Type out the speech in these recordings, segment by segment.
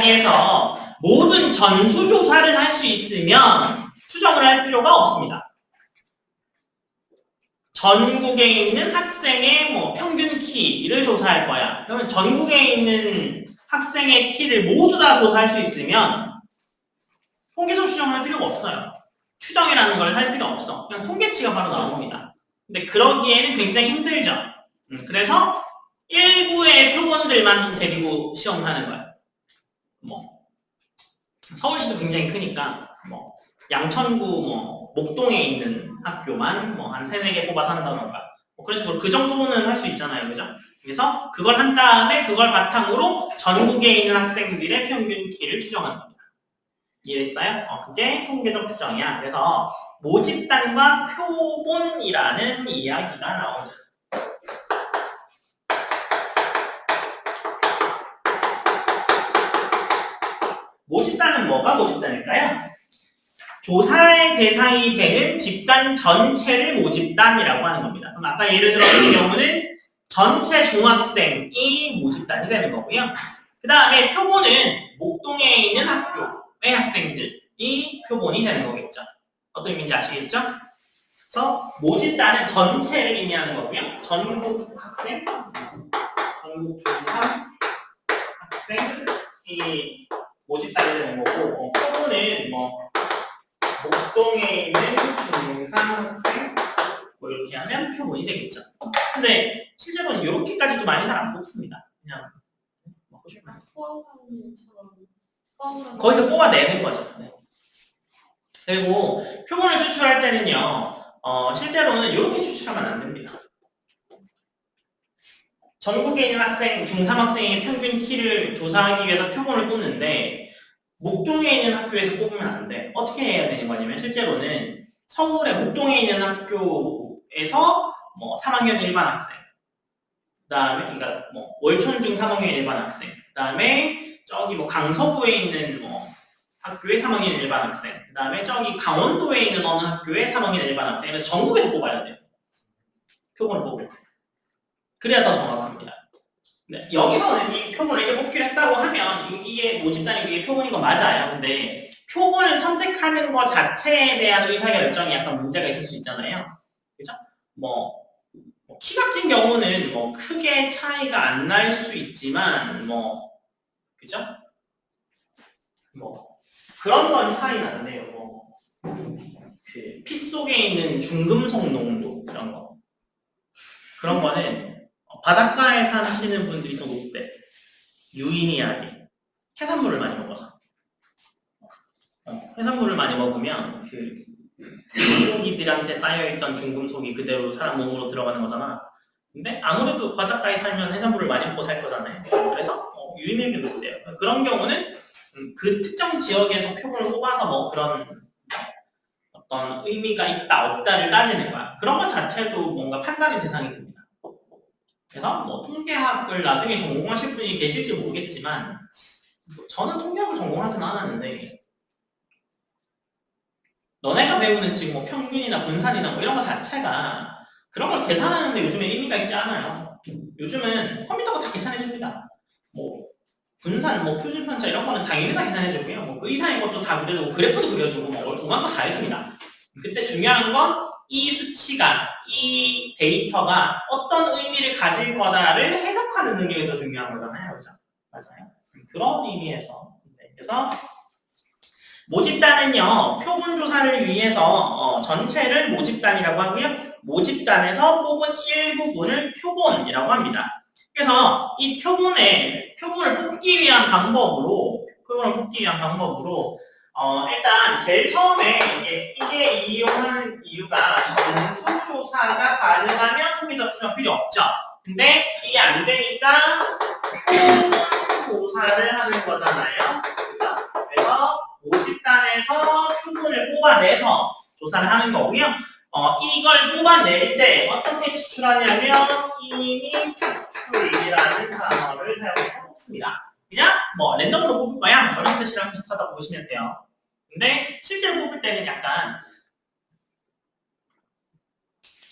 이야기에서 모든 전수조사를 할 수 있으면 추정을 할 필요가 없습니다. 전국에 있는 학생의 평균 키를 조사할 거야. 그러면 전국에 있는 학생의 키를 모두 다 조사할 수 있으면 통계적 추정할 필요가 없어요. 추정이라는 걸 할 필요 없어. 그냥 통계치가 바로 나옵니다. 근데 그러기에는 굉장히 힘들죠. 그래서 일부의 표본들만 데리고 시험을 하는 거야. 서울시도 굉장히 크니까 양천구 목동에 있는 학교만 한 3, 4개 뽑아서 한다던가 그래서 그 정도는 할 수 있잖아요. 그죠? 그래서 그걸 한 다음에 그걸 바탕으로 전국에 있는 학생들의 평균 키를 추정하는 겁니다. 이해했어요? 그게 통계적 추정이야. 그래서 모집단과 표본이라는 이야기가 나오죠. 모집단은 뭐가 모집단일까요? 조사의 대상이 되는 집단 전체를 모집단이라고 하는 겁니다. 그럼 아까 예를 들었던 경우는 전체 중학생이 모집단이 되는 거고요. 그 다음에 표본은 목동에 있는 학교의 학생들이 표본이 되는 거겠죠. 어떤 의미인지 아시겠죠? 그래서 모집단은 전체를 의미하는 거고요. 전국 학생, 전국 중3 학생이 모집단이 되는 거고, 표본은 목동에 있는 중3 학생 이렇게 하면 표본이 되겠죠. 근데 실제로는 이렇게까지도 많이 잘 안 뽑습니다. 그냥 거기서 뽑아내는 거죠. 네. 그리고 표본을 추출할 때는요, 실제로는 이렇게 추출하면 안 됩니다. 전국에 있는 학생, 중3 학생의 평균 키를 조사하기 위해서 표본을 뽑는데 목동에 있는 학교에서 뽑으면 안 돼. 어떻게 해야 되는 거냐면 실제로는 서울의 목동에 있는 학교에서 3학년 일반 학생, 그 다음에 그러니까 월천중 3학년 일반 학생, 그 다음에 저기 강서구에 있는 학교의 3학년 일반 학생, 그 다음에 저기 강원도에 있는 어느 학교의 3학년 일반 학생, 그래서 전국에서 뽑아야 돼요. 표본을 뽑을 때. 그래야 더 정확합니다. 네, 여기서는 이 표본을 이렇게 뽑기로 했다고 하면 이게 모집단이고 이게 표본인 거 맞아요. 근데 표본을 선택하는 것 자체에 대한 의사결정이 약간 문제가 있을 수 있잖아요. 그죠? 키 같은 경우는 크게 차이가 안 날 수 있지만 그죠? 그런 건 차이 나는데요. 그 피 속에 있는 중금속 농도 이런 거. 그런 거는 바닷가에 사시는 분들이 더 높대. 유의미하게. 해산물을 많이 먹어서. 해산물을 많이 먹으면 물고기들한테 쌓여있던 중금속이 그대로 사람 몸으로 들어가는 거잖아. 근데 아무래도 바닷가에 살면 해산물을 많이 먹고 살 거잖아요. 그래서 유의미하게 높대요. 그런 경우는 그 특정 지역에서 표본을 뽑아서 그런 어떤 의미가 있다 없다를 따지는 거야. 그런 것 자체도 뭔가 판단의 대상이 됩니다. 그래서 통계학을 나중에 전공하실 분이 계실지 모르겠지만 저는 통계학을 전공하진 않았는데 너네가 배우는 지금 평균이나 분산이나 이런 거 자체가 그런 걸 계산하는데 요즘에 의미가 있지 않아요. 요즘은 컴퓨터가 다 계산해줍니다. 분산, 표준 편차 이런 거는 당연히 다 계산해주고요. 그 이상의 것도 다 그려주고 그래프도 그려주고 동안 거 다 해줍니다. 그때 중요한 건 이 수치가, 이 데이터가 어떤 의미를 가질 거다를 해석하는 능력이 더 중요한 거잖아요. 그죠? 맞아요. 그런 의미에서. 그래서 모집단은요, 표본 조사를 위해서 전체를 모집단이라고 하고요. 모집단에서 뽑은 일부분을 표본이라고 합니다. 그래서 이 표본을 뽑기 위한 방법으로, 일단 제일 처음에 이게 이용하는 이유가 전수조사가 가능하면 통계적 추정 필요 없죠. 근데 이게 안 되니까 표본 조사를 하는 거잖아요. 그래서 모집단에서 표본을 뽑아내서 조사를 하는 거고요. 이걸 뽑아낼 때 어떻게 추출하냐면 이미 추출이라는 단어를 사용해서 뽑습니다. 그냥 랜덤으로 뽑을 거야. 그런 뜻이랑 비슷하다고 보시면 돼요. 근데 실제로 뽑을 때는 약간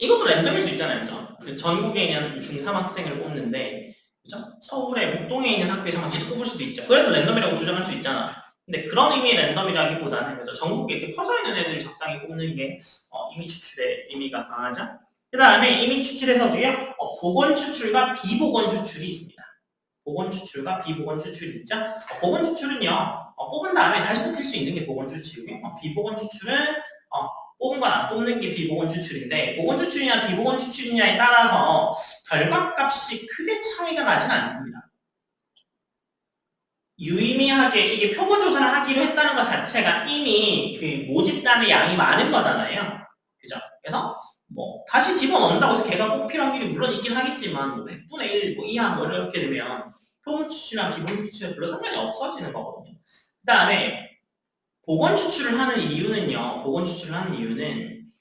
이것도 랜덤일 수 있잖아요. 그죠? 전국에 있는 중3 학생을 뽑는데 그죠? 서울의 목동에 있는 학교에서만 계속 뽑을 수도 있죠. 그래도 랜덤이라고 주장할 수 있잖아. 근데 그런 의미의 랜덤이라기보다는 그죠? 전국에 이렇게 퍼져 있는 애들이 적당히 뽑는 게 이미 추출의 의미가 강하죠. 그 다음에 이미 추출에서도요, 보건 추출과 비보건 추출이 있습니다. 보건 추출과 비보건 추출이 있죠. 보건 추출은요, 뽑은 다음에 다시 뽑힐 수 있는 게 보건 추출이고요. 비보건 추출은 뽑은 건 안 뽑는 게 비보건 추출인데, 보건 추출이냐 비보건 추출이냐에 따라서 결과값이 크게 차이가 나진 않습니다. 유의미하게 이게 표본 조사를 하기로 했다는 것 자체가 이미 그 모집단의 양이 많은 거잖아요. 그죠? 그래서 뭐 다시 집어넣는다고 해서 걔가 뽑힐 확률이 물론 있긴 하겠지만 뭐 100분의 1 뭐 이하 뭐 이렇게 되면 표본 추출이랑 비보건 추출은 별로 상관이 없어지는 거거든요. 그 다음에 보건 추출을 하는 이유는요. 보건 추출을 하는 이유는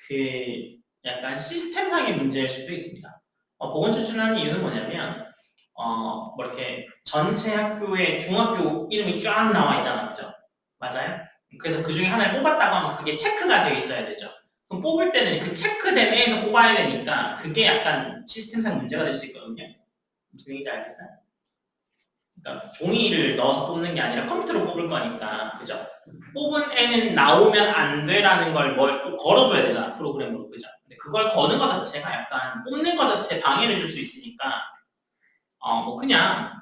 그 약간 시스템상의 문제일 수도 있습니다. 보건 추출을 하는 이유는 뭐냐면 뭐 이렇게 전체 학교의 중학교 이름이 쫙 나와 있잖아, 그죠? 맞아요? 그래서 그 중에 하나를 뽑았다고 하면 그게 체크가 되어 있어야 되죠. 그럼 뽑을 때는 그 체크된 애에서 뽑아야 되니까 그게 약간 시스템상 문제가 될 수 있거든요. 무슨 얘기인지 알겠어요? 그러니까 종이를 넣어서 뽑는 게 아니라 컴퓨터로 뽑을 거니까, 그죠? 뽑은 애는 나오면 안 돼라는 걸 걸어줘야 되잖아, 프로그램으로, 그죠? 근데 그걸 거는 것 자체가 약간 뽑는 것 자체에 방해를 줄 수 있으니까, 뭐 그냥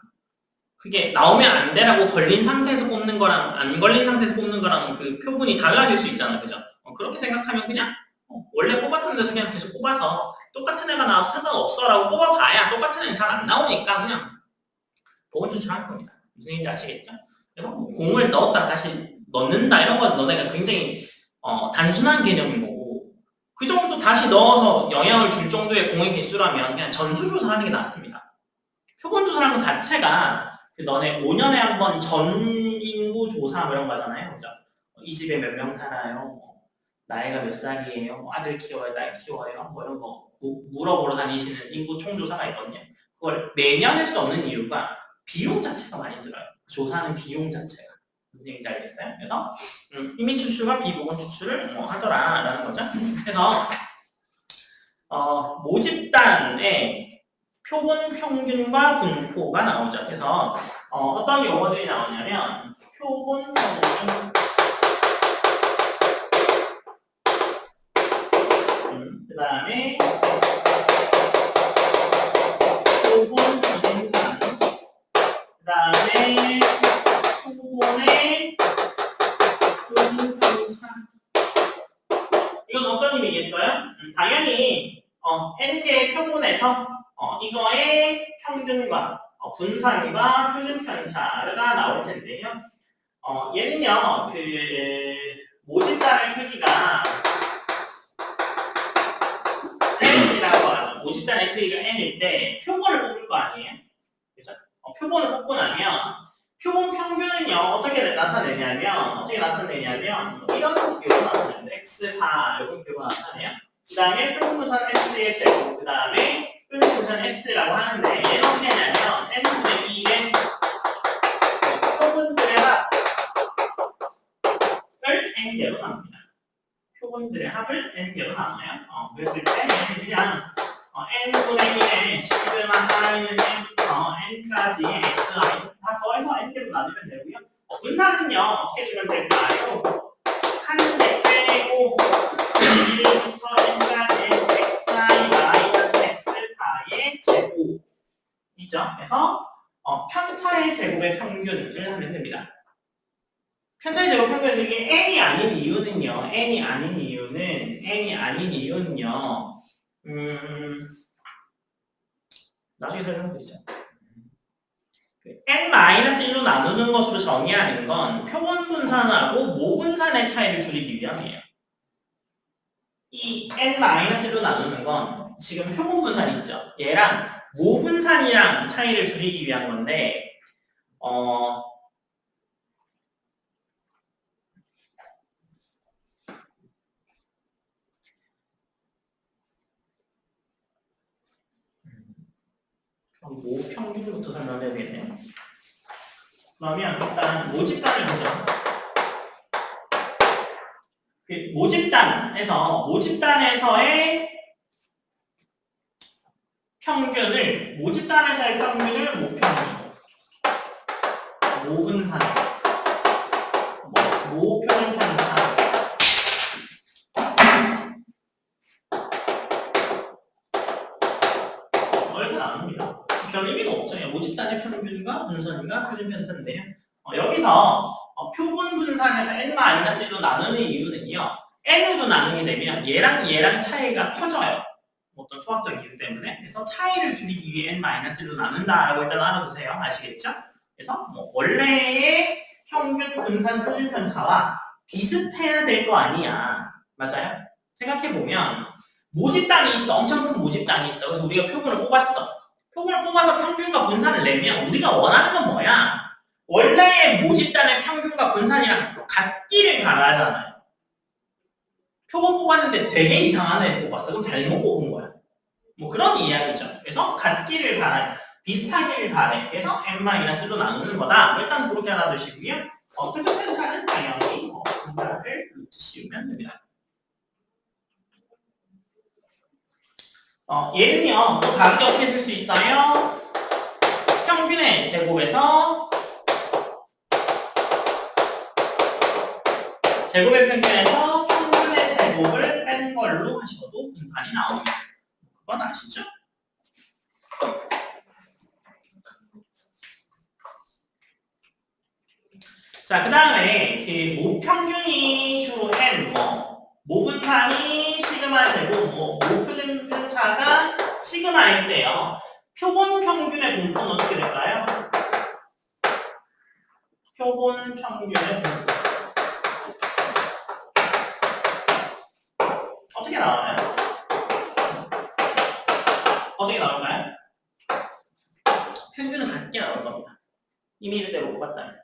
그게 나오면 안 돼라고 걸린 상태에서 뽑는 거랑 안 걸린 상태에서 뽑는 거랑 그 표본이 달라질 수 있잖아, 그죠? 그렇게 생각하면 그냥 원래 뽑았던 데서 그냥 계속 뽑아서 똑같은 애가 나와도 상관없어라고 뽑아봐야 똑같은 애는 잘 안 나오니까 그냥 보건 추출할 겁니다. 무슨 얘기인지 아시겠죠? 그래서 공을 넣었다 다시 넣는다 이런 건 너네가 굉장히 단순한 개념인 거고 그 정도 다시 넣어서 영향을 줄 정도의 공의 개수라면 그냥 전수조사하는 게 낫습니다. 표본조사라는 것 자체가 그 너네 5년에 한 번 전인구 조사 뭐 이런 거잖아요. 그죠? 이 집에 몇 명 살아요? 나이가 몇 살이에요? 아들 키워요? 딸 키워요? 뭐 이런 거 물어보러 다니시는 인구 총조사가 있거든요. 그걸 매년 할 수 없는 이유가 비용 자체가 많이 들어요. 조사하는 비용 자체가. 무슨 얘기인지 알겠어요? 그래서 이미 추출과 비보건 추출을 하더라라는 거죠. 그래서 모집단에 표본 평균과 분포가 나오죠. 그래서 어떤 용어들이 나오냐면 표본 평균, 그 다음에 표본 분산, 그 다음에 표본의 표본 평산. 이건 어떤 의미겠어요? 당연히 n개의 표본에서 이거의 평균과 분산과 표준 편차가 나올 텐데요. 얘는요, 그 모집단의 크기가 n이라고 하죠. 모집단의 크기가 n일 때 표본을 뽑을 거 아니에요? 그죠? 표본을 뽑고 나면 표본 평균은요 어떻게 나타내냐면 이런 기호가 나타내요. x파 이런 기호가 나타내요. 그 다음에 표본 분산 x의 제곱, 그 다음에 표본 분산 s라고 하는데 얘는 어떻게 하냐면 n분의 2의 표본들의 합을 n개로 나눕니다. 표본들의 합을 n개로 나눠요. 그랬을 때 그냥 n분의 1의 시그마 따위는 n부터 n까지의 xi 다 더해서 n개로 나누면 되고요. 분산은요 어떻게 주면 될까요? 한 개 빼고 1부터 n까지 xi 마이너스 x파의 제곱이죠. 그래서 편차의 제곱의 평균을 하면 됩니다. 편차의 제곱 평균 이게 n이 아닌 이유는요. 나중에 설명드리죠. n-1로 나누는 것으로 정의하는 건 표본 분산하고 모분산의 차이를 줄이기 위함이에요. 이 n-1로 나누는 건 지금 표본 분산 있죠. 얘랑 모분산이랑 차이를 줄이기 위한 건데 모 평균부터 설명해야 되겠네요. 그러면 일단 모집단을 보죠. 모집단에서의 평균을 모집단에서의 평균을 모평균, 모분산, 모표준 편차. 이렇게 나눕니다. 별 의미가 없죠. 모집단의 평균과 분선과 표준 편차인데요. 여기서 표본 분산에서 n-1로 나누는 이유는요. n으로 나누게 되면 얘랑 차이가 커져요. 어떤 수학적 이유 때문에. 그래서 차이를 줄이기 위해 n-1로 나눈다라고 일단 알아두세요. 아시겠죠? 그래서 원래의 평균 분산 표준 편차와 비슷해야 될 거 아니야. 맞아요? 생각해보면 모집단이 있어. 엄청 큰 모집단이 있어. 그래서 우리가 표본을 뽑았어. 표본을 뽑아서 평균과 분산을 내면 우리가 원하는 건 뭐야? 원래의 모집단의 평균과 분산이랑 같기를 바라잖아요. 표본 뽑았는데 되게 이상한 애 뽑았어. 그럼 잘못 뽑은 거야. 뭐 그런 이야기죠. 그래서 같기를 바래. 비슷하기를 바래. 그래서 n-로 나누는 거다. 일단 그렇게 알아두시고요. 표준 편차는 당연히 분자를 루트 씌우면 됩니다. 얘는요, 또 다르게 어떻게 쓸 수 있어요? 평균의 제곱에서 제곱의 평균에서 평균의 제곱을 뺀 걸로 하셔도 분산이 나옵니다. 그건 아시죠? 자, 그 다음에 그 모평균이 주로 n, 모분산이 시그마 제곱, 모표준 편차가 시그마인데요. 표본 평균의 분포는 어떻게 될까요? 표본 평균의 분포. 어떻게 나와요? 어떻게 나올까요? 평균은 같게 나올 겁니다. 이미 이대로 뽑았다면.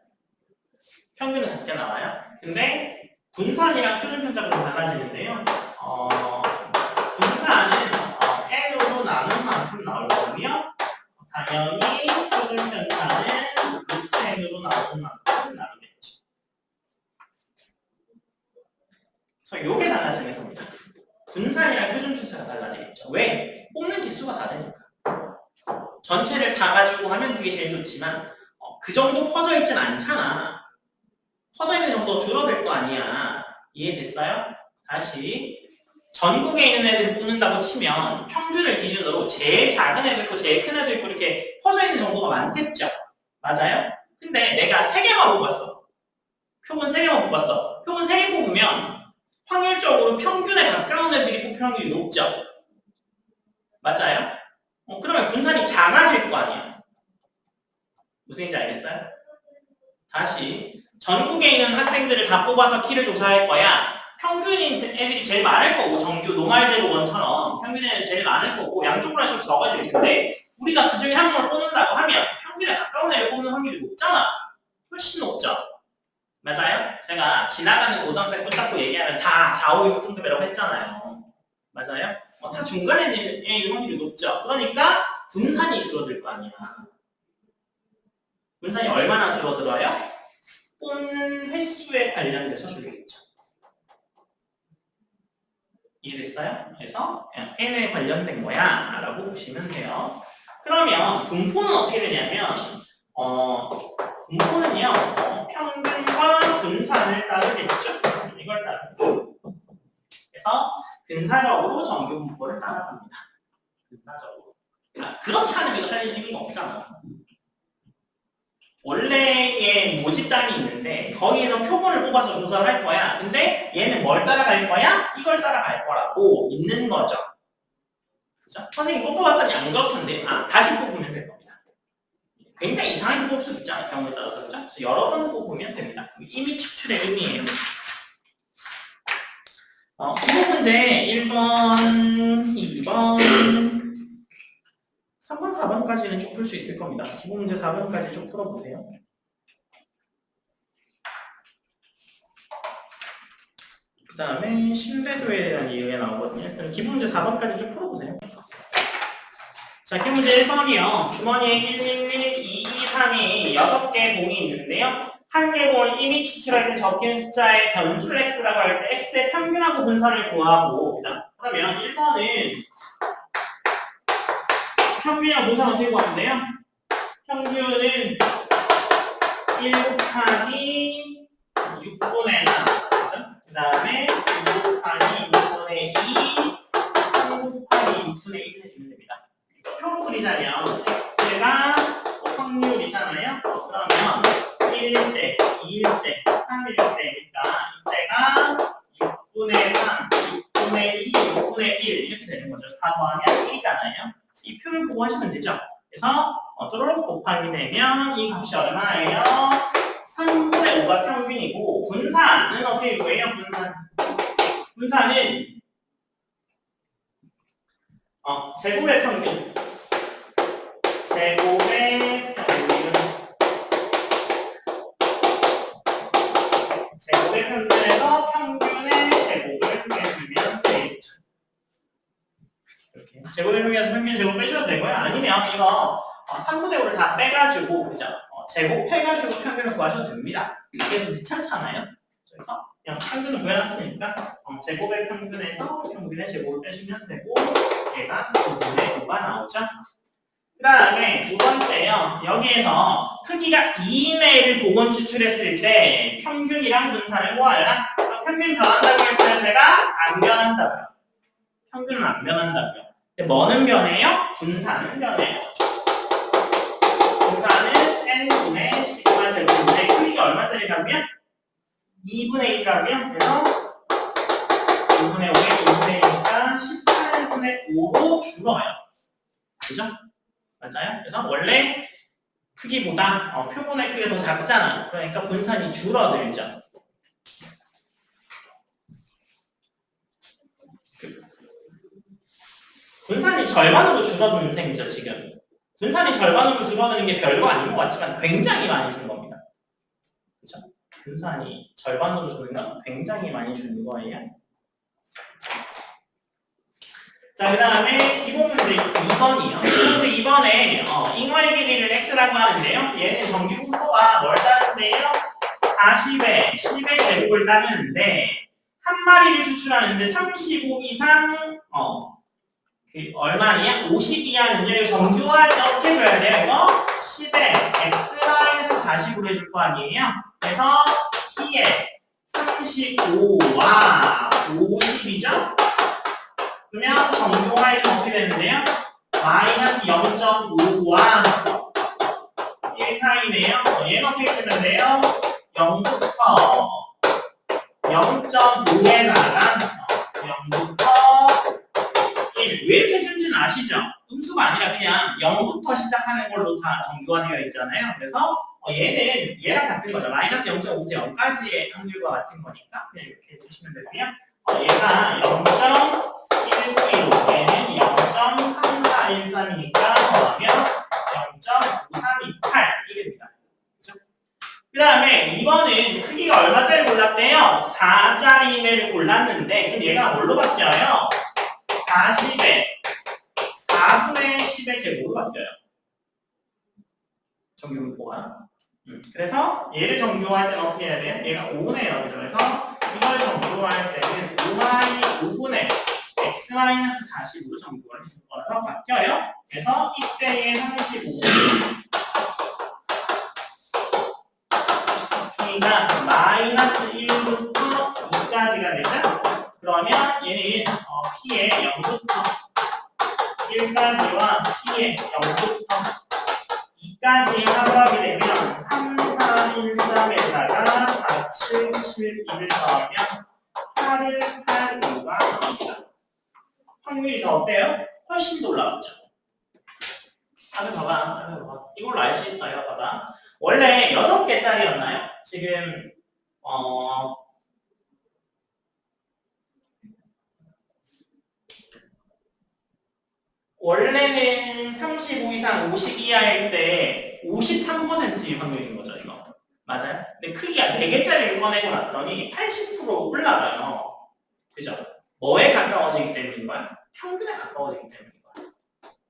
평균은 같게 나와요. 근데 분산이랑 표준 편차가 좀 달라지는데요. 분산은 n으로 나눈 만큼 나올 거고요. 당연히 표준 편차는 루트 n으로 나오는 만큼 나누겠죠. 그래서 이게 달라지는 겁니다. 분산이랑 표준 편차가 달라지겠죠. 왜? 뽑는 개수가 다르니까. 전체를 다 가지고 하면 그게 제일 좋지만 그 정도 퍼져 있진 않잖아. 퍼져 있는 정도 줄어들 거 아니야. 이해됐어요? 다시 전국에 있는 애들 뽑는다고 치면 평균을 기준으로 제일 작은 애도 있고 제일 큰 애도 있고 이렇게 퍼져 있는 정도가 많겠죠. 맞아요? 근데 내가 3개만 뽑았어. 표본 3개만 뽑았어. 표본 3개 뽑으면 확률적으로 평균에 가까운 애들이 뽑힐 확률이 높죠. 맞아요? 그러면 분산이 작아질 거 아니야. 무슨 얘기인지 알겠어요? 다시 전국에 있는 학생들을 다 뽑아서 키를 조사할 거야. 평균인 애들이 제일 많을 거고 정규 노말제로원처럼 평균 애들이 제일 많을 거고 양쪽으로 하시면 적어질 텐데 우리가 그 중에 한 명을 뽑는다고 하면 평균에 가까운 애를 뽑는 확률이 높잖아. 훨씬 높죠. 맞아요? 제가 지나가는 고등학생 붙잡고 얘기하면 다 4, 5, 6등급이라고 했잖아요. 맞아요? 다 중간에 있는 확률이 높죠. 그러니까 분산이 줄어들 거 아니야. 분산이 얼마나 줄어들어요? 뽑는 횟수에 관련돼서 줄겠죠. 이해됐어요? 그래서 n에 관련된 거야 라고 보시면 돼요. 그러면 분포는 어떻게 되냐면 분포는요 평균과 분산을 따르겠죠. 이걸 따르죠. 그래서 근사적으로 정규 분포를 따라갑니다. 근사적으로. 그렇지 않으면 이거 할 의미가 없잖아. 원래의 모집단이 있는데 거기에서 표본을 뽑아서 조사를 할 거야. 근데 얘는 뭘 따라갈 거야? 이걸 따라갈 거라고 있는 거죠. 그죠? 선생님 뽑아봤더니 안 그렇던데 다시 뽑으면 될 겁니다. 굉장히 이상하게 뽑을 수 있잖아요. 경우에 따라서. 그죠? 그래서 여러 번 뽑으면 됩니다. 이미 추출의 의미예요. 기본 문제 1번, 2번 3번, 4번까지는 쭉 풀 수 있을 겁니다. 기본 문제 4번까지 쭉 풀어보세요. 그 다음에 신뢰도에 대한 이유가 나오거든요. 일단 기본 문제 4번까지 쭉 풀어보세요. 자, 기본 문제 1번이요. 주머니에 1, 1, 1, 2, 2, 3이 6개의 공이 있는데요. 한 개의 공을 이미 추출할 때 적힌 숫자의 변수를 x라고 할 때 x의 평균하고 분산을 구하고 그러면 1번은 평균이랑 분산 어떻게 구하는데요? 평균은 1 곱하기 6분의 4, 그죠? 그 다음에 2 곱하기 6분의 2, 3 곱하기 6분의 1 해주면 됩니다. 표로 그리자면 x가 확률이잖아요. 그러면 1일 때, 2일 때, 3일 때니까 이때가 6분의 3, 6분의 2, 6분의 1 이렇게 되는 거죠. 4 더하면 1이잖아요. 이 표를 보고 하시면 되죠. 그래서 쪼르륵 곱하기 되면 이 값이 얼마예요? 3분의 5가 평균이고 분산은 어떻게 구해요? 분산은 제곱의 평균. 제곱의 평균. 제곱의 평균에서 평균의 제곱을 빼주면 되겠죠. 이렇게. 제곱의 평균에서 평균 제곱 빼주셔도 되고요. 아니면 이거 3분의 5를 다 빼가지고, 그죠? 제곱해가지고 평균을 구하셔도 됩니다. 이게 좀 귀찮잖아요. 그래서 그냥 평균을 구해놨으니까 제곱의 평균에서 평균의 제곱을 빼주면 되고 얘가 2분의 5가 나오죠. 그 다음에 두 번째요. 여기에서 크기가 2인의 애를 복원 추출했을 때 평균이랑 분산을 구하여라. 평균 변한다고 했어요. 제가 안 변한다고요. 평균은 안 변한다고요. 근데 뭐는 변해요? 분산은 변해요. 분산은 n분의 시그마 제곱인데 크기가 얼마짜리라고요? 2분의 1이라고요? 그래서 2분의 5에 2분의 1이니까 18분의 5로 줄어요. 그죠? 맞아요? 그래서 원래 크기보다 표본의 크기가 더 작잖아요. 그러니까 분산이 줄어들죠. 분산이 절반으로 줄어드는 셈이죠, 지금. 분산이 절반으로 줄어드는 게 별거 아닌 것 같지만 굉장히 많이 주는 겁니다. 그죠? 분산이 절반으로 주는 건 굉장히 많이 주는 거예요. 자, 그 다음에 기본 문제 2번이요. 기본 문제 2번에 잉어의 길이를 x라고 하는데요. 얘는 정규 분포가 뭘 따르는데요? 40에 10의 제곱을 따르는데 한 마리를 추출하는데 35 이상 얼마냐? 50 이하는요. 정규화할 때 어떻게 해줘야 돼요? 이거 10에 x-40으로 해줄 거 아니에요? 그래서 p에 35와 50이죠? 그러면 정규화해서 어떻게 되는데요? 마이너스 0.5와 1 사이네요. 얘는 어떻게 되는데요? 0부터 0.5에다가 0부터 1. 왜 이렇게 준지는 아시죠? 음수가 아니라 그냥 0부터 시작하는 걸로 다 정규화되어 있잖아요. 그래서 얘는 얘랑 같은 거죠. 마이너스 0.5에서 0까지의 확률과 같은 거니까 그냥 이렇게 해주시면 되고요. 얘가 0.192로 얘는 0.3413이니까 더하면 0.5328 이됩니다. 그 다음에 2번은 크기가 얼마짜리 골랐대요? 4짜리 매를 골랐는데 그럼 얘가 뭘로 바뀌어요? 40에 4분의 10의 제곱으로 바뀌어요. 정규분포가. 그래서 얘를 정규화할 때는 어떻게 해야 돼요? 얘가 5네요. 그죠? 그래서 이걸 정규화할 때는 5분의 x-40으로 정규화를 해줄 거라서 바뀌어요. 그래서 이때의 35 P가 마이너스 1부터 2까지가 되죠? 그러면 얘는 P의 0부터 1까지와 P의 0부터 2까지 합하게 되면 3413에다가 4771을 더하면 8185가 나옵니다. 확률이 더 어때요? 훨씬 더 올라가죠. 하늘 봐봐. 이걸로 알 수 있어요. 봐봐. 원래 6개짜리였나요? 지금 원래는 35 이상 50 이하일 때 53%의 확률인 거죠, 이거. 맞아요? 근데 크기가 4개짜리를 꺼내고 났더니 80% 올라가요. 그죠? 뭐에 가까워지기 때문인 거야? 평균에 가까워지기 때문인 거야.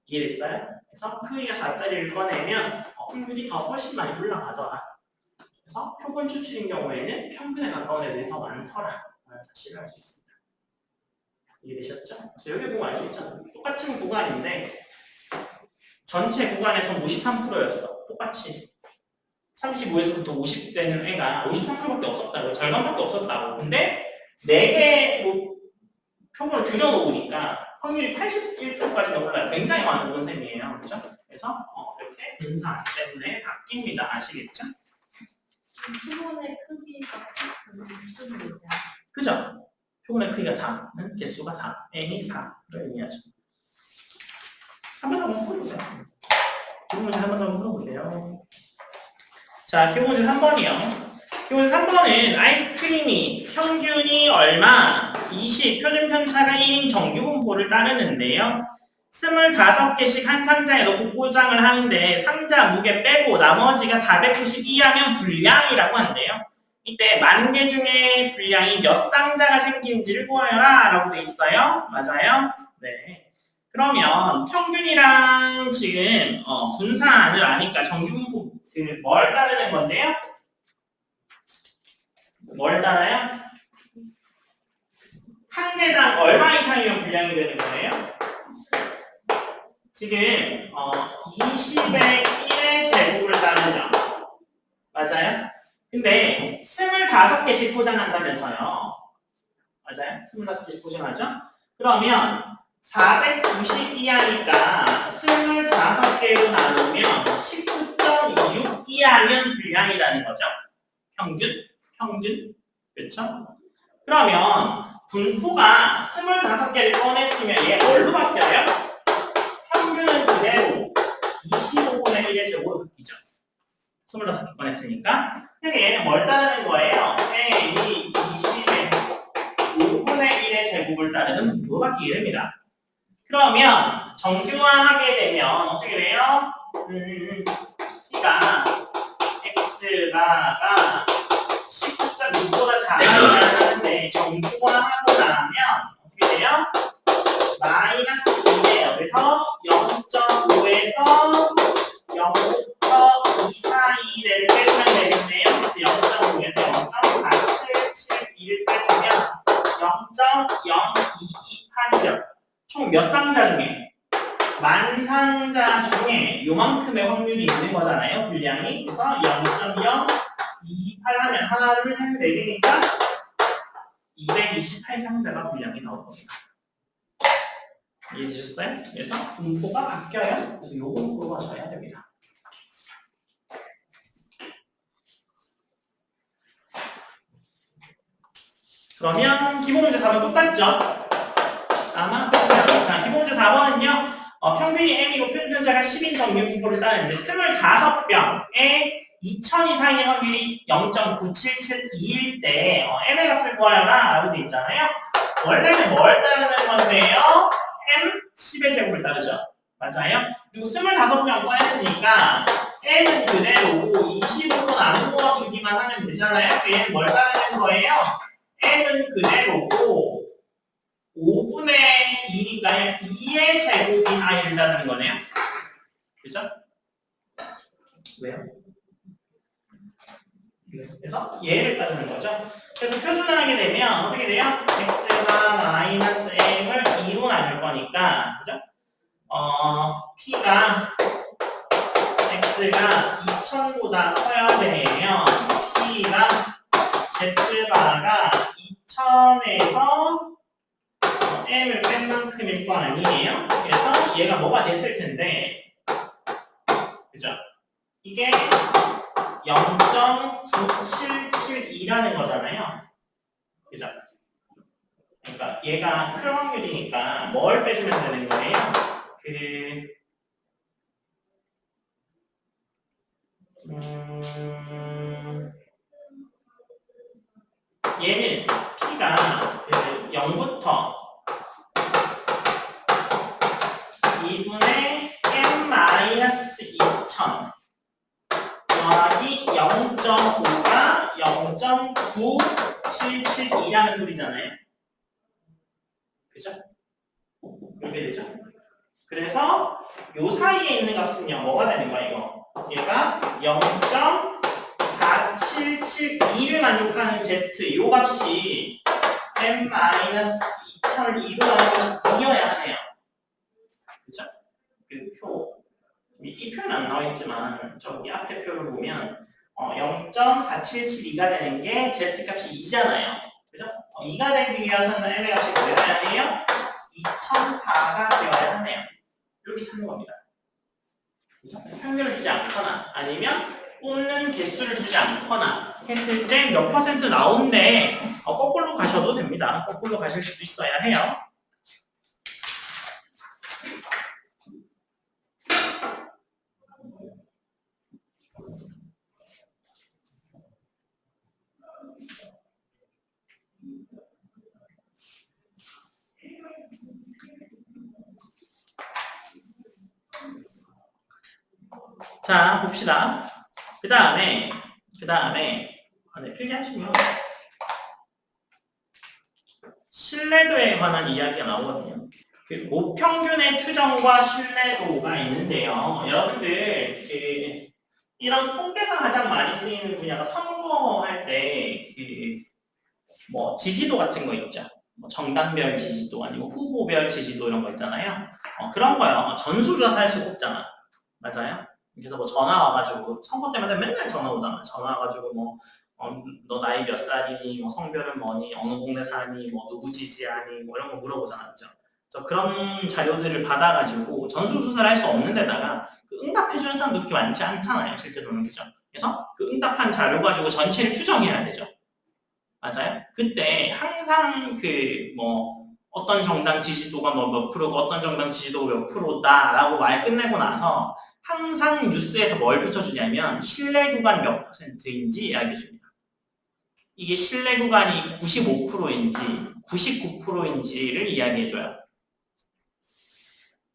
이해됐어요? 그래서 크기가 4짜리를 꺼내면 확률이 더 훨씬 많이 올라가더라. 그래서 표본 추출인 경우에는 평균에 가까운 애들이 더 많더라. 라는 사실을 알 수 있습니다. 이해되셨죠? 그래서 여기 보면 알 수 있잖아요. 똑같은 구간인데 전체 구간에서 53%였어. 똑같이. 35에서부터 50 되는 애가 53%밖에 없었다고. 절반밖에 없었다고. 근데 4개 뭐 표본을 줄여놓으니까 확률이 81%까지가 올라요. 굉장히 많은 원셈이에요. 그죠? 그래서 이렇게 분산 때문에 바뀝니다. 아시겠죠? 표본의 크기가 10분의 그죠? 표본의 크기가 4는 개수가 4, n이 4를 의미하죠. 3번 한번 풀어보세요. 기본 문제 3번 한번 풀어보세요. 자, 기본 문제 3번이요. 기본 문제 3번은 아이스크림이 평균이 얼마, 20, 표준 편차가 1인 정규 분포를 따르는데요. 25개씩 한 상자에 넣고 포장을 하는데 상자 무게 빼고 나머지가 492하면 불량이라고 한대요. 이때 10,000개 중에 불량이 몇 상자가 생기는지를 구하여라 라고 돼 있어요. 맞아요? 네. 그러면 평균이랑 지금 분산을 아니까 정규분포 뭘 따르는 건데요? 뭘 따라요? 한 개당 얼마 이상이면 분량이 되는 거예요? 지금 20의 1의 제곱을 따르죠. 맞아요? 근데 25개씩 포장한다면서요. 맞아요? 25개씩 포장하죠? 그러면 490 이하니까 25개로 나누면 19.26 이하면 분량이라는 거죠. 평균. 그렇죠? 그러면 분포가 25개를 꺼냈으면 얘 뭘로 바뀌어요? 평균은 그대로 25분의 1의 제곱으로 바뀌죠. 25개 꺼냈으니까. 그러니까 얘는 뭘 따르는 거예요? A, 20의 5분의 1의 제곱을 따르는 분포로 바뀌게 됩니다. 그러면 정규화하게 되면 어떻게 돼요? P가 X가 19.6보다 작아져야 하는데 정규화하고 나면 어떻게 돼요? 마이너스 2예요. 그래서 0.5에서 0.5 2 사이를 빼주면 되겠네요. 그래서 0.5에서 0.4772를 빼주면 0.0228이죠. 총 몇 상자 중에? 10,000상자 중에 요만큼의 확률이 있는 거잖아요. 분량이. 그래서 0.028 하면 하나, 둘, 셋, 4개니까 228상자가 분량이 나올 겁니다. 이해되셨어요? 그래서 분포가 바뀌어요. 그래서 요 분포로 하셔야 됩니다. 그러면 기본 문제 4번 똑같죠? 아마 똑같아요. 자, 기본 문제 4번은요. 평균이 m이고 표준 편차가 10인 정규 분포를 따르는데 25병에 2000 이상의 확률이 0.9772일 때 m의 값을 구하여라 라고 돼 있잖아요. 원래는 뭘 따르는 건데요? m 10의 제곱을 따르죠. 맞아요? 그리고 25병 꺼냈으니까 m은 그대로 25로 나누어 주기만 하면 되잖아요. 얘는 뭘 따르는 거예요? m은 그대로 5분의 2니까 2의 제곱인 i를 따르는 거네요. 그죠? 왜요? 그래서 얘를 따르는 거죠. 그래서 표준화하게 되면 어떻게 돼요? x가 마이너스 m을 2로 나눌 거니까, 그죠? p가 x가 2000보다 커야 되면 p가 z바가 2000에서 m을 뺀 만큼일 거 아니에요? 그래서 얘가 뭐가 됐을 텐데, 그죠? 이게 0.9772라는 거잖아요. 그죠? 그러니까 얘가 클 확률이니까 뭘 빼주면 되는 거예요? 얘는 P가 0부터 2분의 m-2000 더하기 0.5가 0.9772라는 소리잖아요. 그죠? 이렇게 되죠? 그래서 요 사이에 있는 값은요, 뭐가 되는 거야, 이거? 얘가 0.4772를 만족하는 Z, 요 값이 m-2000을 2로 나눈 것이 2여야 해요. 그죠? 그 표. 이 표는 안 나와 있지만 저기 앞에 표를 보면 0.4772가 되는 게 z값이 2잖아요. 그죠? 2가 되기 위해서는 L의 값이 뭐여야 해요? 2004가 되어야 하네요. 이렇게 찾는 겁니다. 그죠? 그래서 평균을 주지 않거나 아니면 뽑는 개수를 주지 않거나 했을 때 몇 퍼센트 나오는데 거꾸로 가셔도 됩니다. 거꾸로 가실 수도 있어야 해요. 자, 봅시다. 그 다음에 네, 필기하시면 신뢰도에 관한 이야기가 나오거든요. 그 모평균의 추정과 신뢰도가 있는데요. 여러분들 이런 통계가 가장 많이 쓰이는 분야가 선거할 때 지지도 같은 거 있죠. 정당별 지지도 아니면 후보별 지지도 이런 거 있잖아요. 그런 거요. 전수조사 할 수가 없잖아. 맞아요? 그래서 전화 와가지고 선거 때마다 맨날 전화 오잖아. 전화 와가지고 너 나이 몇 살이니, 성별은 뭐니, 어느 동네 사니, 누구 지지하니, 이런 거 물어보잖아, 그죠? 그래서 그런 자료들을 받아가지고 전수조사를 할 수 없는 데다가 그 응답해주는 사람도 그렇게 많지 않잖아요, 실제로는, 그죠? 그래서 그 응답한 자료 가지고 전체를 추정해야 되죠. 맞아요? 그때 항상 어떤 정당 지지도가 몇 프로고 어떤 정당 지지도가 몇 프로다라고 말 끝내고 나서 항상 뉴스에서 뭘 붙여주냐면 신뢰 구간 몇 퍼센트인지 이야기해줍니다. 이게 신뢰 구간이 95%인지 99%인지를 이야기해줘요.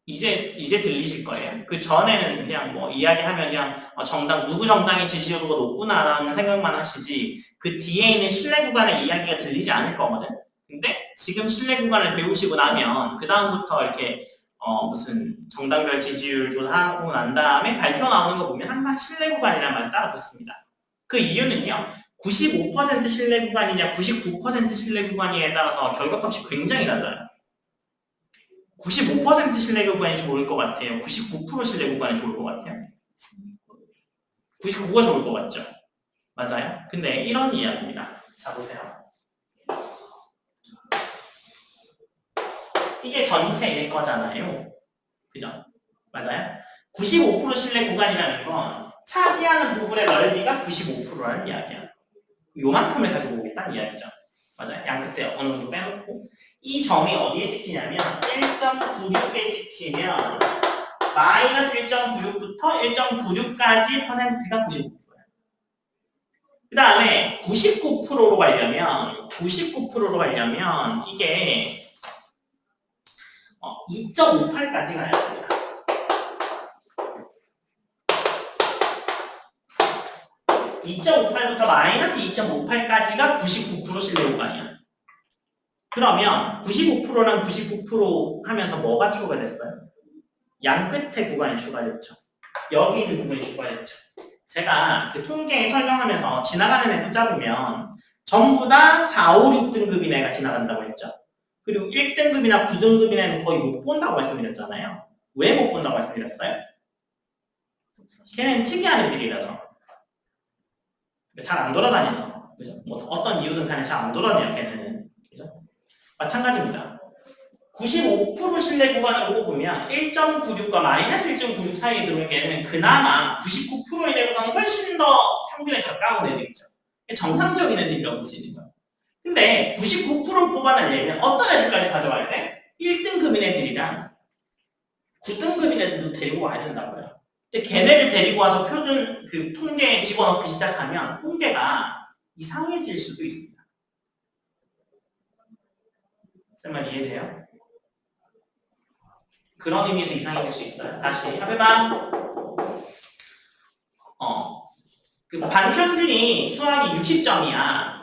이제 들리실 거예요. 그 전에는 그냥 이야기하면 그냥 정당 누구 정당의 지지도가 높구나라는 생각만 하시지 그 뒤에 있는 신뢰 구간의 이야기가 들리지 않을 거거든. 근데 지금 신뢰 구간을 배우시고 나면 그 다음부터 이렇게 무슨 정당별 지지율 조사하고 난 다음에 발표 나오는 거 보면 항상 신뢰 구간이라는 말이 따라 붙습니다. 그 이유는요. 95% 신뢰 구간이냐 99% 신뢰 구간이냐에 따라서 결과값이 굉장히 달라요. 95% 신뢰 구간이 좋을 것 같아요. 99% 신뢰 구간이 좋을 것 같아요. 99가 좋을 것 같죠? 맞아요? 근데 이런 이야기입니다. 자, 보세요. 이게 전체일 거잖아요. 그죠? 맞아요? 95% 신뢰 구간이라는 건 차지하는 부분의 넓이가 95%라는 이야기야. 요만큼을 가지고 오겠다는 이야기죠. 맞아요. 양 끝에 어느 정도 빼놓고 이 점이 어디에 찍히냐면 1.96에 찍히면 마이너스 1.96부터 1.96까지 퍼센트가 99%예요. 그 다음에 99%로 가려면 이게 2.58까지 가야 됩니다. 2.58부터 마이너스 2.58까지가 99% 신뢰 구간이야. 그러면 95%랑 99% 하면서 뭐가 추가됐어요? 양 끝에 구간이 추가됐죠. 여기 있는 부분이 추가됐죠. 제가 그 통계 설명하면서 지나가는 애 붙잡으면 전부 다 4, 5, 6등급인 애가 지나간다고 했죠. 그리고 1등급이나 9등급인 애는 거의 못 본다고 말씀드렸잖아요. 왜 못 본다고 말씀드렸어요? 걔는 특이한 애들이라서. 잘 안 돌아다녀서. 그죠? 어떤 이유든 간에 잘 안 돌아다녀요, 걔는. 그죠? 마찬가지입니다. 95% 신뢰 구간을 뽑으면 1.96과 마이너스 1.96 사이에 들어오는 애는 그나마 99%의 애보다는 훨씬 더 평균에 가까운 애들이죠. 정상적인 애들이라고 볼 수 있는 거예요. 근데 99%를 뽑아내려면 어떤 애들까지 가져와야 돼? 1등급인 애들이랑 9등급인 애들도 데리고 와야 된다고요. 근데 걔네를 데리고 와서 표준 통계에 집어넣기 시작하면 통계가 이상해질 수도 있습니다. 쌤말 이해돼요? 그런 의미에서 이상해질 수 있어요. 다시 해봐. 반평균이 수학이 60점이야.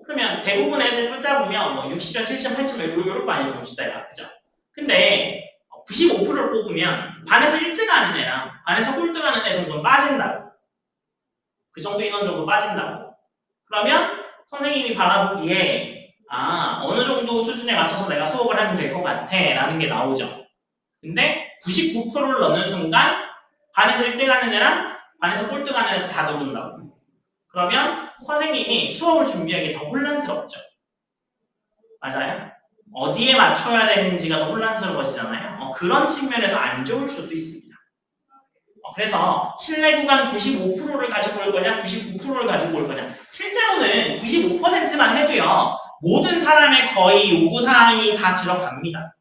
그러면 대부분 애들 붙잡으면 60점, 7점, 8점 이럴 거 아니에요, 봅시다. 그죠? 근데 95%를 뽑으면 반에서 1등하는 애랑 반에서 꼴등하는 애 정도는 빠진다고. 그 정도 인원 정도 빠진다고. 그러면 선생님이 바라보기에 어느 정도 수준에 맞춰서 내가 수업을 하면 될 것 같아 라는 게 나오죠. 근데 99%를 넣는 순간 반에서 1등 하는 애랑 반에서 꼴등 하는 애 다 들어온다고. 그러면 선생님이 수업을 준비하기 더 혼란스럽죠. 맞아요? 어디에 맞춰야 되는지가 더 혼란스러워지잖아요. 그런 측면에서 안 좋을 수도 있습니다. 그래서 실내 구간 95%를 가지고 올 거냐, 99%를 가지고 올 거냐. 실제로는 95%만 해도요, 모든 사람의 거의 요구사항이 다 들어갑니다.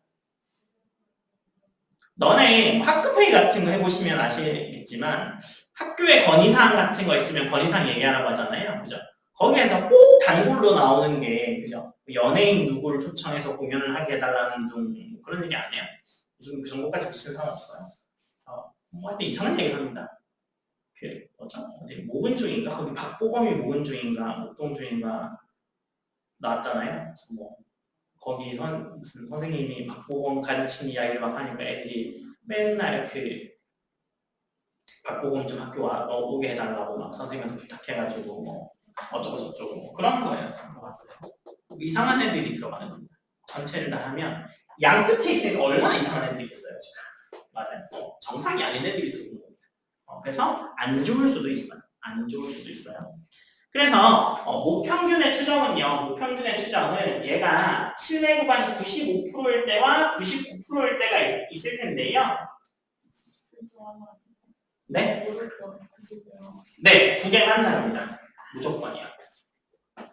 너네 학급회의 같은 거 해보시면 아시겠지만, 학교에 건의사항 같은 거 있으면 건의사항 얘기하라고 하잖아요. 그죠? 거기에서 꼭 단골로 나오는 게, 그죠? 연예인 누구를 초청해서 공연을 하게 해달라는 등 그런 얘기 안 해요. 요즘 그 정도까지 비슷한 사람 없어요. 뭐 하여튼 이상한 얘기를 합니다. 그 뭐죠? 어디 모근주인가? 거기 박보검이 모근주인가 목동주인가 나왔잖아요. 그래서 뭐 거기 무슨 선생님이 박보검 가르치는 이야기를 막 하니까 애들이 맨날 그 박보검 좀 학교 오게 해달라고 막 선생님한테 부탁해가지고 뭐 어쩌고 저쩌고 뭐 그런 거예요. 이상한 애들이 들어가는 겁니다. 전체를 다 하면 양 끝에 있으니까 얼마나 이상한 애들이 있겠어요. 지금. 맞아요. 정상이 아닌 애들이 들어오는 겁니다. 그래서 안 좋을 수도 있어요. 안 좋을 수도 있어요. 그래서 모평균의 추정은요. 모평균의 추정은 얘가 실내 구간이 95%일 때와 99%일 때가 있을 텐데요. 네? 네, 두 개가 한다릅니다. 무조건이요.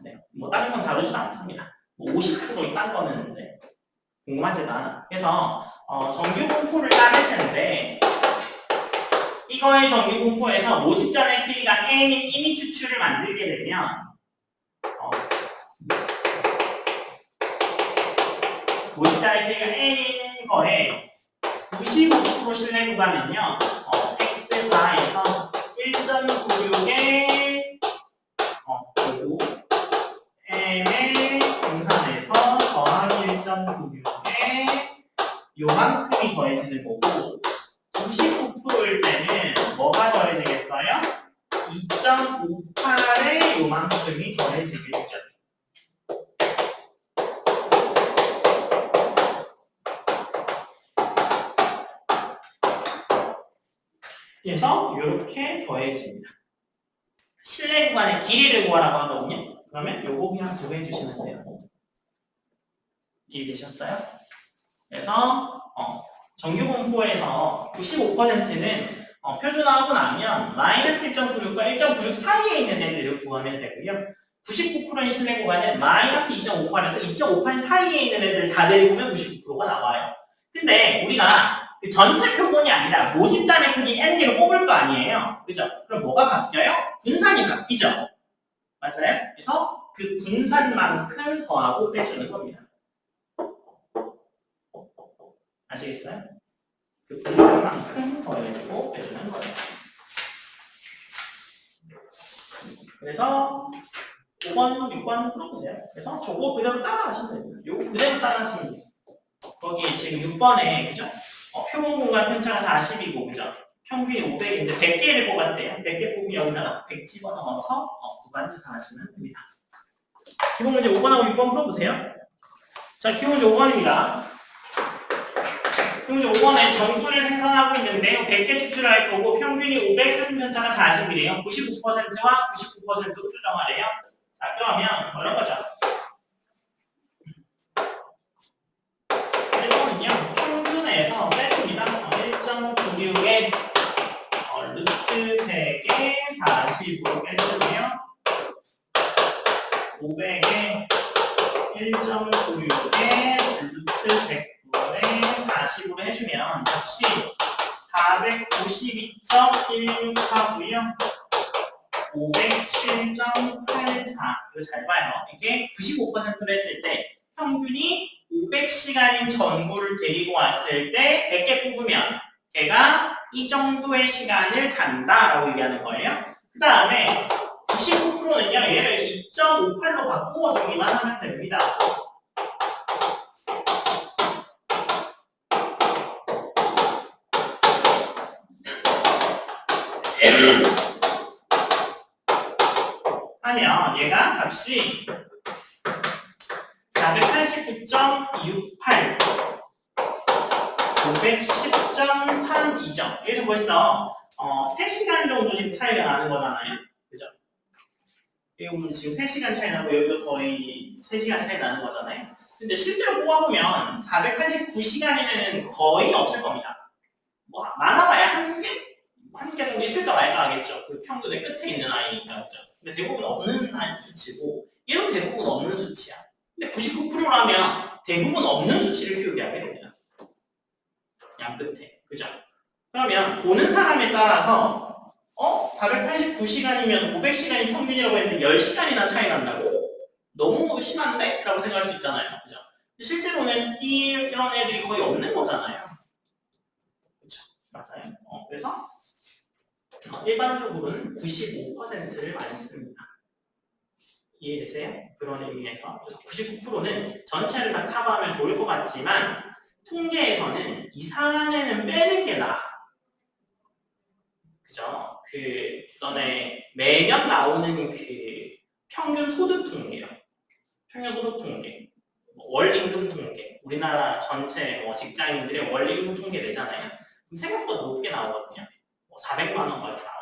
네, 뭐 다른 건 다루지도 않습니다. 뭐 50% 딴 거는 네, 궁금하지도 않아. 그래서 정규 공포를 따를 텐데 이거의 정규 공포에서 모집전의 크기가 n인 이미 추출을 만들게 되면 모집전의 크기가 n인 거에 95% 실내 구간은요 x바에서 1.96에 그리고 n의 분산에서 더하기 1.96에 요만큼이 더해지는 거고 99%일 때는 뭐가 더해지겠어요? 2.58에 요만큼이 더해지겠죠. 그래서 이렇게 더해집니다. 실내 구간의 길이를 구하라고 하거든요. 그러면 요거 그냥 구해해 주시면 돼요. 이해되셨어요? 그래서 정규 공포에서 95%는 표준화하고 나면 마이너스 1.96과 1.96 사이에 있는 애들을 구하면 되고요. 99%인 실내 구간은 마이너스 2.58에서 2.58 사이에 있는 애들을 다 데리고 오면 99%가 나와요. 근데 우리가 그 전체 표본이 아니라 모집단의 크기 n개를 뽑을 거 아니에요. 그죠? 그럼 뭐가 바뀌어요? 분산이 바뀌죠. 맞아요? 그래서 그 분산만큼 더하고 빼주는 겁니다. 아시겠어요? 그 분산만큼 더해주고 빼주는 거예요. 그래서 5번, 6번 풀어보세요. 그래서 저거 그대로 따라하시면 됩니다. 요거 그대로 따라하시면 돼요. 거기 지금 6번에, 그죠? 표본 공간 편차가 40이고, 그죠? 평균이 500인데 100개를 뽑았대요. 100개 뽑으면 여기다가 100 집어넣어서 구간 계산하시면 됩니다. 기본 문제 5번하고 6번 풀어보세요. 자, 기본 문제 5번입니다. 기본 문제 5번에 정수를 생성하고 있는데요. 100개 추출할 거고 평균이 500, 표준 편차가 40이래요. 99%와 99%로 추정하래요. 자, 그러면 이런 거죠. 평균에서 빼줍니다. 1.96에 루트 100에 40으로 빼주고요. 500에 1.96에 루트 100분의 40으로 해주면 역시 492.16 하고요. 507.84. 이거 잘 봐요. 이게 95%를 했을 때 평균이 500시간인 전구를 데리고 왔을 때 100개 뽑으면 걔가 이 정도의 시간을 간다라고 얘기하는 거예요. 그 다음에 99%는요. 얘를 2.58로 바꾸어 주기만 하면 됩니다. 하면 얘가 값이 489.68 510.32점. 여기서 벌써 3시간 정도씩 차이가 나는 거잖아요. 그죠? 여기 보면 지금 3시간 차이 나고 여기도 거의 3시간 차이 나는 거잖아요. 근데 실제로 뽑아보면 489시간이면 거의 없을 겁니다. 뭐 많아봐야 한 개 정도 있을까 말까 하겠죠. 그 평균의 끝에 있는 아이니까. 그죠? 근데 대부분 없는 수치고 얘도 대부분 없는 수치야. 근데 99%라면 대부분 없는 수치를 표기하게 됩니다. 양 끝에. 그죠? 그러면 보는 사람에 따라서 489시간이면 500시간이 평균이라고 했는데 10시간이나 차이 난다고? 너무 심한데? 라고 생각할 수 있잖아요. 그죠? 실제로는 이런 애들이 거의 없는 거잖아요. 그죠? 맞아요. 그래서 일반적으로는 95%를 많이 씁니다. 이해되세요? 그런 의미에서. 그래서 99%는 전체를 다 커버하면 좋을 것 같지만 통계에서는 이상한 애는 빼는 게 나아. 그죠? 너네 매년 나오는 평균 소득 통계요. 평균 소득 통계. 월임금 통계. 우리나라 전체 직장인들의 월임금 통계 내잖아요. 그럼 생각보다 높게 나오거든요. 400만 원 이렇게 나와.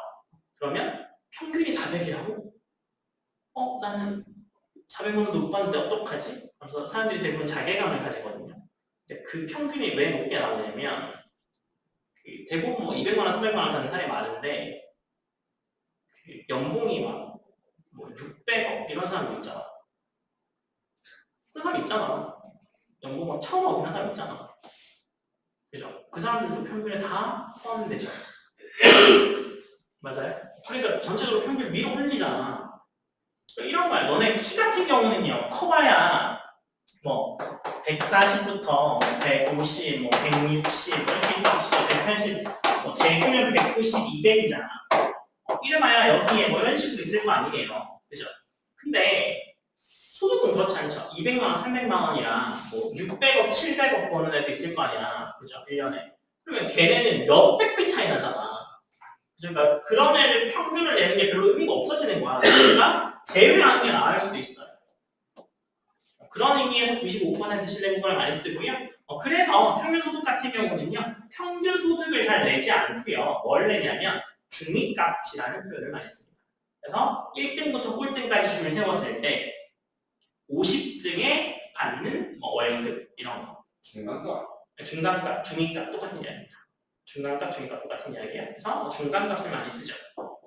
그러면 평균이 400이라고? 나는 400만 원도 못 받는데 어떡하지? 그래서 사람들이 대부분 자괴감을 가지거든요. 근데 그 평균이 왜 높게 나오냐면 대부분 200만 원, 300만 원 받는 사람이 많은데 연봉이 막 600억 이런 사람도 있잖아. 그런 사람 있잖아. 연봉 막 1000억 이런 사람 있잖아. 그죠? 그 사람들도 평균에 다 포함되죠. 맞아요? 그러니까 전체적으로 평균 위로 올리잖아. 이런 거야. 너네 키 같은 경우는요, 커봐야 140부터 150, 160, 이렇게 180, 제곱면 190, 200이잖아. 이래봐야 여기에 이런 식으로 있을 거 아니에요. 그죠? 근데 소득은 그렇지 않죠. 200만 원, 300만 원이랑 600억, 700억 버는 애도 있을 거 아니야. 그죠? 1년에. 그러면 걔네는 몇백 배 차이 나잖아. 그러니까 그런 애를 평균을 내는 게 별로 의미가 없어지는 거야. 그러니까 제외하는 게 나을 수도 있어요. 그런 의미에서 95% 신뢰 구간을 많이 쓰고요. 그래서 평균 소득 같은 경우는요, 평균 소득을 잘 내지 않고요. 뭘 내냐면 중위값이라는 표현을 많이 씁니다. 그래서 1등부터 꼴등까지 줄 세웠을 때 50등에 받는 월급 이런 거. 중간값, 중위값 똑같은 이야기입니다. 중간값, 중위값 똑같은 이야기예요. 그래서 중간값을 많이 쓰죠.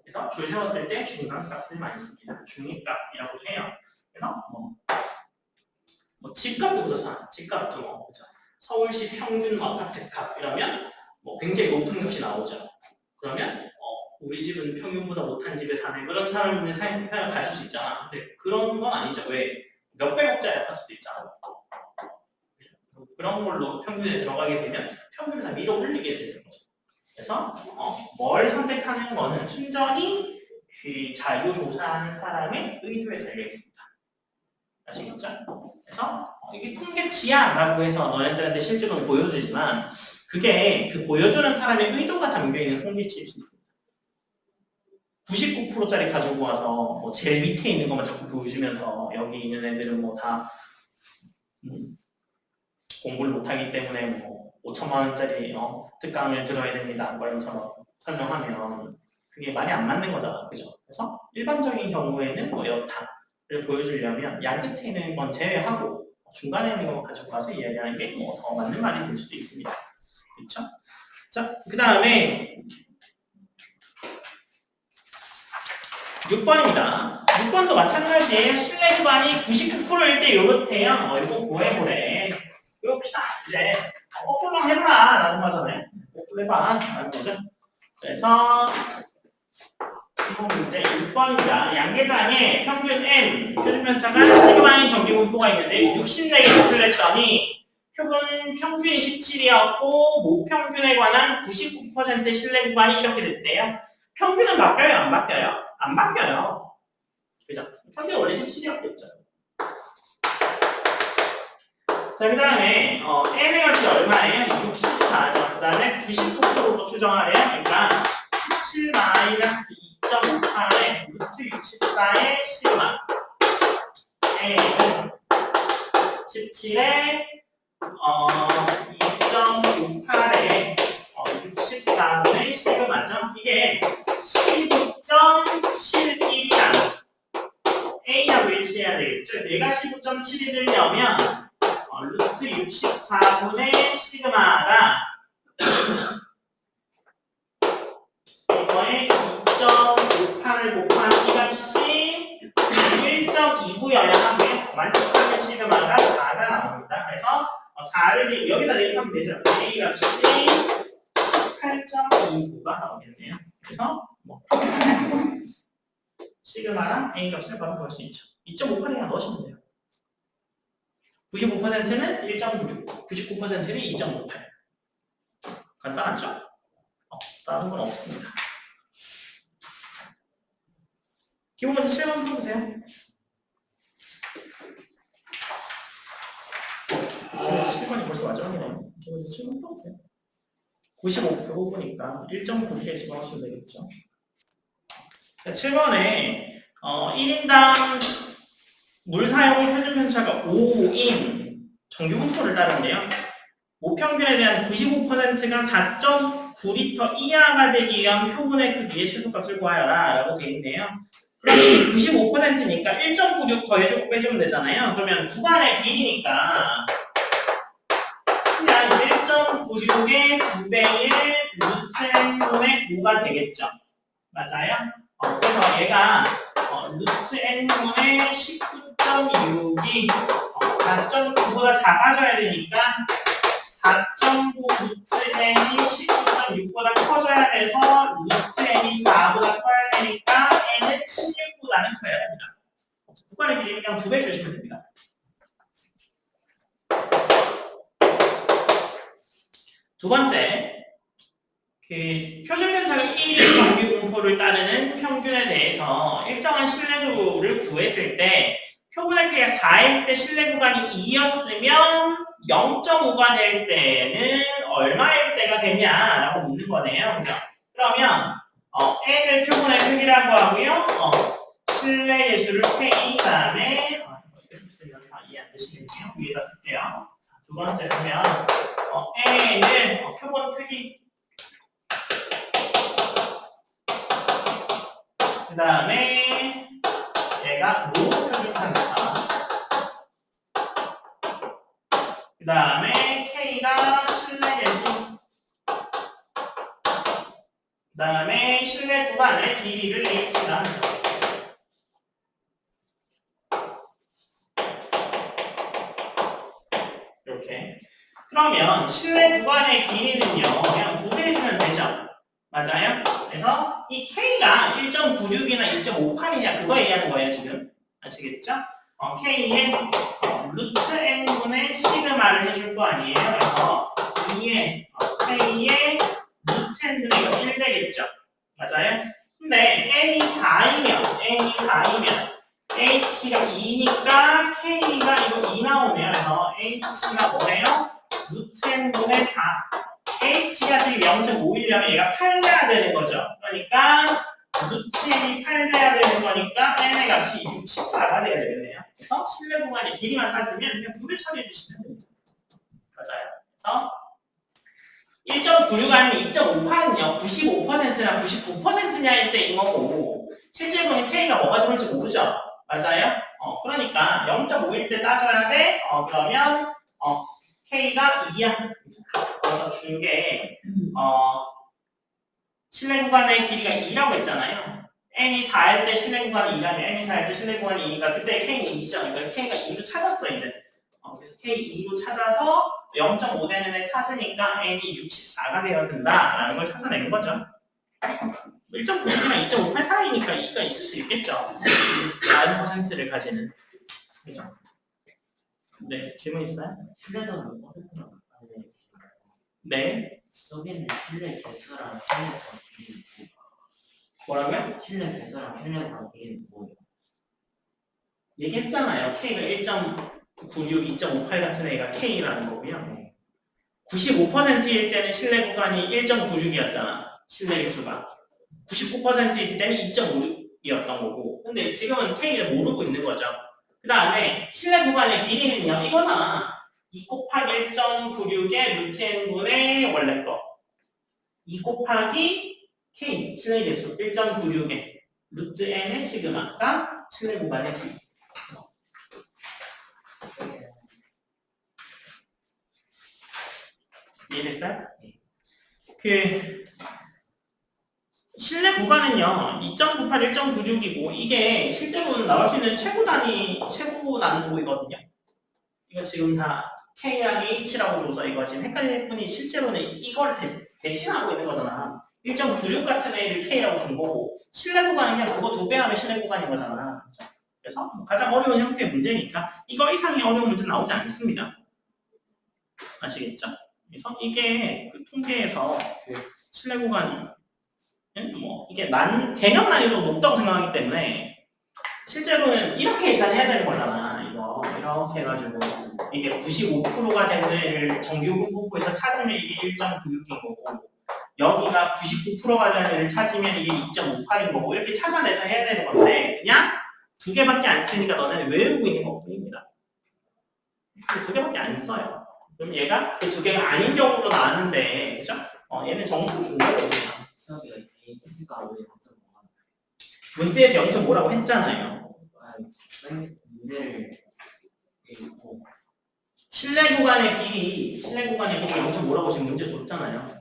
그래서 줄 세웠을 때 중간값을 많이 씁니다. 중위값이라고 해요. 그래서 집값도 그렇잖아. 집값도 그렇죠. 서울시 평균 아파트값 이러면 굉장히 높은 값이 나오죠. 그러면 우리 집은 평균보다 못한 집에 사는 그런 사람들 사용을 가질 수 있잖아. 근데 그런 건 아니죠. 왜? 몇백억짜리 아파트도 있잖아. 그런 걸로 평균에 들어가게 되면 평균을 다 밀어 올리게 되는 거죠. 그래서 뭘 선택하는 거는 순전히 자료조사하는 사람의 의도에 달려 있습니다. 아시겠죠? 그래서 이게 통계치야라고 해서 너희들한테 실제로 보여주지만 그게 보여주는 사람의 의도가 담겨있는 통계치일 수 있습니다. 99%짜리 가지고 와서 제일 밑에 있는 것만 자꾸 보여주면서 여기 있는 애들은 다 공부를 못하기 때문에 5천만 원짜리 특강을 들어야 됩니다. 이러면서 설명하면 그게 말이 안 맞는 거잖아. 그죠? 그래서 일반적인 경우에는 여타를 보여주려면 양 끝에 있는 건 제외하고 중간에 있는 거 가지고 와서 이야기하는 게 더 맞는 말이 될 수도 있습니다. 그렇죠? 자, 그 다음에 6번입니다. 6번도 마찬가지예요. 신뢰 기반이 99%일 때 요렇대요. 이거 구해보래. 이거 이제 거꾸로 해봐 라는 거잖아요. 거꾸로 해봐 라는 거죠. 그래서 이번 문제 6번입니다. 양계장에 평균 M, 표준편차가 시그마인 정기분포가 있는데 64개 제출을 했더니 평균이 17이었고 모평균에 관한 99% 신뢰 구간이 이렇게 됐대요. 평균은 바뀌어요? 안 바뀌어요? 안 바뀌어요. 그죠? 평균 원래 17이었겠죠. 자, 그 다음에 N의 값이 얼마예요? 64죠. 그 다음에 99%로 추정하래요. 그러니까 17 마이너스 2.58의 루트 64의 시그마 N은 17의 2.58의 이게 15.71이야. A하고 일치해야 되겠죠. 그래서 얘가 15.71이려면 루트 64분의 시그마가 이거에 2.58을 곱한 이 값이 1.29여야 하고요. 만족하는 시그마가 4가 나옵니다. 그래서 4를 여기다 대입하면 되죠. A 값이 18.29가 나오겠네요. 그래서 시그마랑 A 값을 바로 구할 수 있죠. 2.58이나 넣으시면 돼요. 95%는 1.96, 99%는 2.58. 간단하죠? 다른 건 없습니다. 기본 문제 7번 풀어보세요. 7번이 벌써 마지막이네요. 기본 문제 7번 풀어보세요. 95%니까 1.9개 집어넣으시면 되겠죠. 7번에 1인당 물 사용 표준 편차가 5인 정규 분포를 따르는데요. 모평균에 대한 95%가 4.9리터 이하가 되기 위한 표본의 크기의 최소값을 구하여라 라고 되어 있네요. 그럼 95%니까 1.96 더해주고 빼주면 되잖아요. 그러면 구간의 길이니까 그냥 1.96의 2배의 루트 n분의 5가 되겠죠. 맞아요? 그래서 얘가 루트 n분의 19.6이 4.9보다 작아져야 되니까 4.9 루트 n이 19.6보다 커져야 돼서 루트 n이 4보다 커야 되니까 n은 16보다는 커야 됩니다. 구간의 길이는 그냥 2배 주시면 됩니다. 두 번째, 표준 편차가 1인 정규 분포를 따르는 평균에 대해서 일정한 신뢰도를 구했을 때 표본의 크기가 4일 때 신뢰 구간이 2였으면 0.5가 될 때는 얼마일 때가 되냐라고 묻는 거네요. 그죠? 그러면 n을 표본의 크기라고 하고요. 신뢰 계수를 k 다음에 이건 다 이해 안 되시겠네요. 위에다 쓸게요. 두 번째 보면 n을 표본 크기 그 다음에 얘가 로 표준 편차 그 다음에 K가 실내 계수 그 다음에 실내 구간의 길이를 H가 하죠. 이렇게 그러면 실내 구간의 길이는요 그냥 2배 해주면 되죠. 맞아요? 그래서 이 K가 1.96이나 2.58이냐 그거 얘기하는 거예요 지금. 아시겠죠? K의 루트 n분의 시그마를 해줄 거 아니에요. 그래서 2의 K의 루트 n분의 이거 1 되겠죠. 맞아요? 근데 n이 4이면 h가 2니까 K가 이거 2 나오네요. 그래서 h가 뭐예요? 루트 n분의 4. h가 지금 0.5이려면 얘가 8 돼야 되는 거죠. 그러니까 루트 n이 8 돼야 되는 거니까 n의 값이 64가 돼야 되겠네요. 그래서 실내 공간의 길이만 따지면 그냥 2배 처리해 주시면 됩니다. 맞아요. 그래서 1.96 아니면 2.58은요 95%나 99%냐일 때인 거고 실제 보니 K가 뭐가 들어올지 모르죠. 맞아요? 그러니까 0.5일 때 따져야 돼. 그러면 K가 2야. 그래서 준 게 실내 구간의 길이가 2라고 했잖아요. n이 4일 때 실내 구간이 2라면 n이 4일 때 실내 구간이 2니까 그때 K는 2죠. 그러니까 K가 2로 찾았어 이제. 그래서 K 2로 찾아서 0.5 되는 애 찾으니까 n이 64가 되어야 된다라는 걸 찾아낸 거죠. 1.96이나 2.58 사이니까 2가 있을 수 있겠죠. 많은 퍼센트를 가지는. 그죠? 네, 질문 있어요? 실내도는 어떻게 나가요? 네. 여기는 실내 개수랑 실내 관계는 뭐라고요? 실내 개수랑 실내 관계는 뭐예요? 얘기했잖아요. K가 1.96, 2.58 같은 애가 K라는 거고요. 95%일 때는 실내 구간이 1.96이었잖아. 실내 개수가. 99%일 때는 2.56이었던 거고. 근데 지금은 K를 모르고 있는 거죠. 그 다음에 실내 구간의 길이는요. 이거나 2 곱하기 1.96의 루트 n분의 원래 거. 2 곱하기 K 실내 개수 1.96에 루트 n의 시그마가 실내 구간의 길이. 이해됐어요? 그 실내 구간은요 2.98, 1.96이고 이게 실제로는 나올 수 있는 최고 난도이거든요. 이거 지금 다 K양이 H라고 줘서 이거 지금 헷갈릴 뿐이 실제로는 이걸 대신하고 있는 거잖아. 1.96 같은 애를 K라고 준 거고 실내 구간은 그냥 그거 2배 하면 실내 구간인 거잖아. 그렇죠? 그래서 가장 어려운 형태의 문제니까 이거 이상의 어려운 문제 나오지 않습니다. 아시겠죠? 그래서 이게 그 통계에서 그 실내 구간이 뭐 이게 개념 난이도 높다고 생각하기 때문에 실제로는 이렇게 계산해야 되는 거잖아. 이거 이렇게 해가지고 이게 95%가 되는 애를 정규분 분포에서 찾으면 이게 1.96인 거고 여기가 99%가 되는 애를 찾으면 이게 2.58인 거고 이렇게 찾아내서 해야 되는 건데 그냥 2개밖에 안 쓰니까 너네는 외우고 있는 것뿐입니다. 그 2개밖에 안 써요. 그럼 얘가 그 2개가 아닌 경우도 나왔는데 그죠? 얘는 정수 준 거거든요. 수업이가 H가 오히려 0.5가 문제에서 0.5라고 했잖아요. 문제를 읽고 실내 구간의 길이 0.5라고 지금 문제 줬잖아요.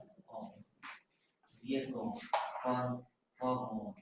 위에서 구하고